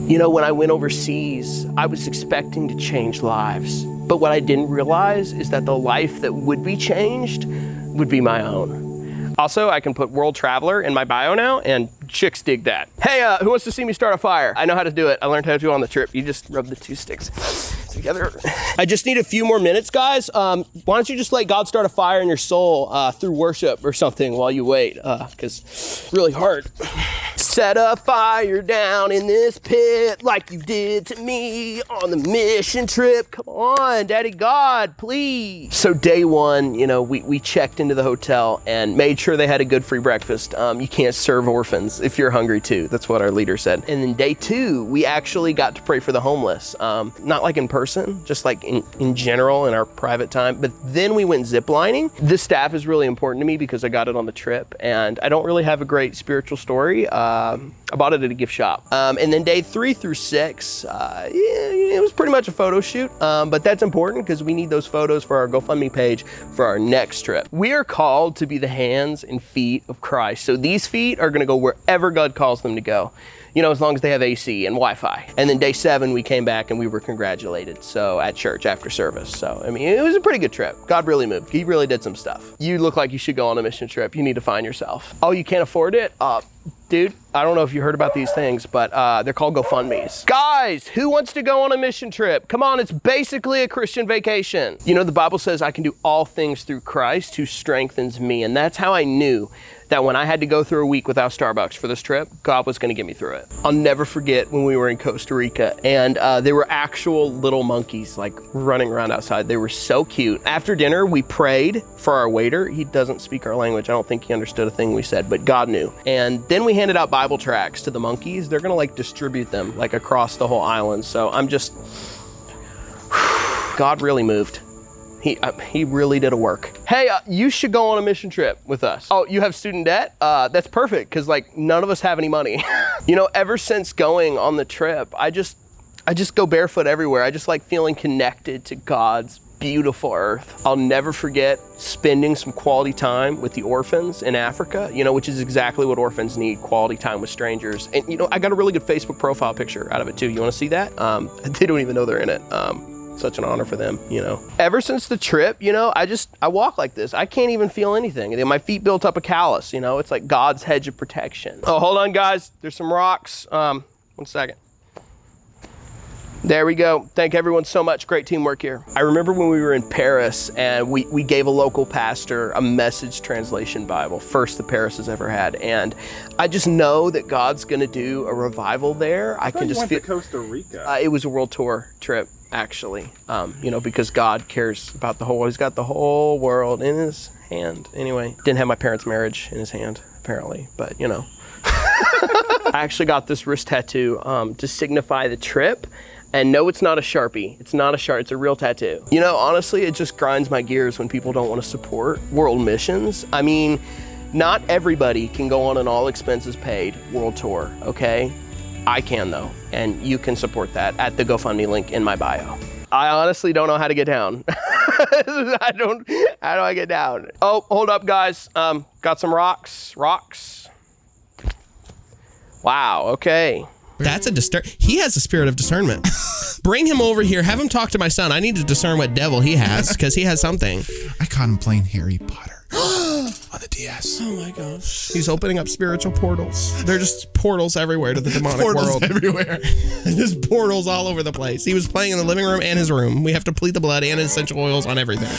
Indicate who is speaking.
Speaker 1: You know, when I went overseas, I was expecting to change lives. But what I didn't realize is that the life that would be changed would be my own. Also, I can put world traveler in my bio now, and chicks dig that. Hey, who wants to see me start a fire? I know how to do it. I learned how to do it on the trip. You just rub the two sticks together. I just need a few more minutes, guys. Why don't you just let God start a fire in your soul through worship or something while you wait, because it's really hard. Set a fire down in this pit like you did to me on the mission trip. Come on, Daddy God, please. So day one, you know, we checked into the hotel and made sure they had a good free breakfast. You can't serve orphans if you're hungry too. That's what our leader said. And then day two, we actually got to pray for the homeless. Not like in person, just like in general in our private time. But then we went ziplining. This staff is really important to me because I got it on the trip, and I don't really have a great spiritual story. I bought it at a gift shop. And then day 3 through 6, it was pretty much a photo shoot, but that's important because we need those photos for our GoFundMe page for our next trip. We are called to be the hands and feet of Christ. So these feet are gonna go wherever God calls them to go, you know, as long as they have AC and Wi-Fi. And then day 7, we came back and we were congratulated. So at church after service. So, I mean, it was a pretty good trip. God really moved. He really did some stuff. You look like you should go on a mission trip. You need to find yourself. Oh, you can't afford it? Dude, I don't know if you heard about these things, but they're called GoFundMes. Guys, who wants to go on a mission trip? Come on, it's basically a Christian vacation. You know, the Bible says I can do all things through Christ who strengthens me. And that's how I knew that when I had to go through a week without Starbucks for this trip, God was gonna get me through it. I'll never forget when we were in Costa Rica and there were actual little monkeys like running around outside. They were so cute. After dinner, we prayed for our waiter. He doesn't speak our language. I don't think he understood a thing we said, but God knew. And then we handed out Bible tracts to the monkeys. They're gonna like distribute them like across the whole island. So I'm just, God really moved. He really did a work. Hey, you should go on a mission trip with us. Oh, you have student debt? That's perfect, because like none of us have any money. You know, ever since going on the trip, I just go barefoot everywhere. I just like feeling connected to God's beautiful earth. I'll never forget spending some quality time with the orphans in Africa, you know, which is exactly what orphans need, quality time with strangers. And you know, I got a really good Facebook profile picture out of it too. You wanna see that? They don't even know they're in it. Such an honor for them, you know. Ever since the trip, you know, I walk like this. I can't even feel anything. My feet built up a callus, you know. It's like God's hedge of protection. Oh, hold on, guys. There's some rocks. 1 second. There we go. Thank everyone so much. Great teamwork here. I remember when we were in Paris and we gave a local pastor a Message translation Bible, first that Paris has ever had. And I just know that God's gonna do a revival there. I can just feel.
Speaker 2: You went to Costa Rica.
Speaker 1: It was a world tour trip, actually. You know, because God cares about the whole, he's got the whole world in his hand. Anyway, didn't have my parents' marriage in his hand, apparently, but you know. I actually got this wrist tattoo to signify the trip. And no, it's not a Sharpie. It's not a Sharpie, it's a real tattoo. You know, honestly, it just grinds my gears when people don't want to support world missions. I mean, not everybody can go on an all expenses paid world tour, okay? I can though, and you can support that at the GoFundMe link in my bio. I honestly don't know how to get down. How do I get down? Oh, hold up guys, got some rocks. Wow, okay.
Speaker 3: That's he has a spirit of discernment. Bring him over here. Have him talk to my son. I need to discern what devil he has, because he has something.
Speaker 4: I caught him playing Harry Potter on the DS.
Speaker 3: Oh my gosh. He's opening up spiritual portals. They're just portals everywhere to the demonic
Speaker 4: Portals
Speaker 3: world.
Speaker 4: everywhere.
Speaker 3: Just portals all over the place. He was playing in the living room and his room. We have to plead the blood and essential oils on everything.